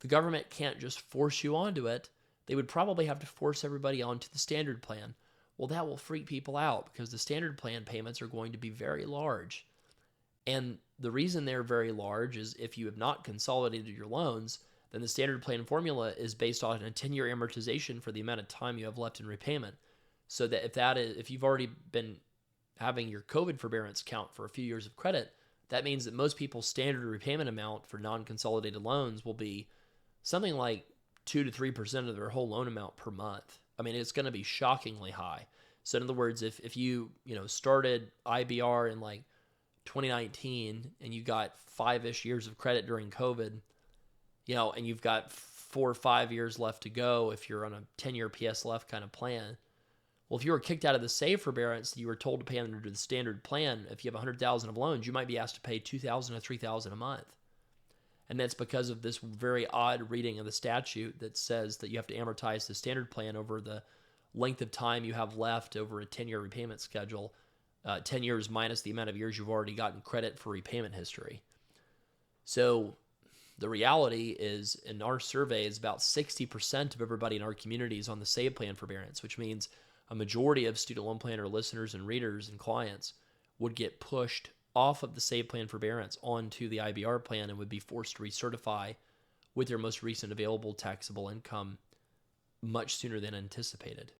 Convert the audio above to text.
the government can't just force you onto it. They would probably have to force everybody onto the standard plan. Well, that will freak people out because the standard plan payments are going to be very large. And the reason they're very large is if you have not consolidated your loans, then the standard plan formula is based on a 10-year amortization for the amount of time you have left in repayment. So that if you've already been having your COVID forbearance count for a few years of credit, that means that most people's standard repayment amount for non-consolidated loans will be something like 2 to 3% of their whole loan amount per month. I mean, it's going to be shockingly high. So in other words, if you started IBR in like 2019 and you got 5-ish years of credit during COVID, and you've got 4 or 5 years left to go if you're on a 10-year PSLF kind of plan. Well, if you were kicked out of the save forbearance, you were told to pay under the standard plan. If you have 100,000 of loans, you might be asked to pay 2,000 to 3,000 a month. And that's because of this very odd reading of the statute that says that you have to amortize the standard plan over the length of time you have left over a 10-year repayment schedule, 10 years minus the amount of years you've already gotten credit for repayment history. So the reality is, in our survey, is about 60% of everybody in our community is on the save plan forbearance, which means a majority of student loan planner listeners and readers and clients would get pushed off of the save plan forbearance onto the IBR plan and would be forced to recertify with their most recent available taxable income much sooner than anticipated.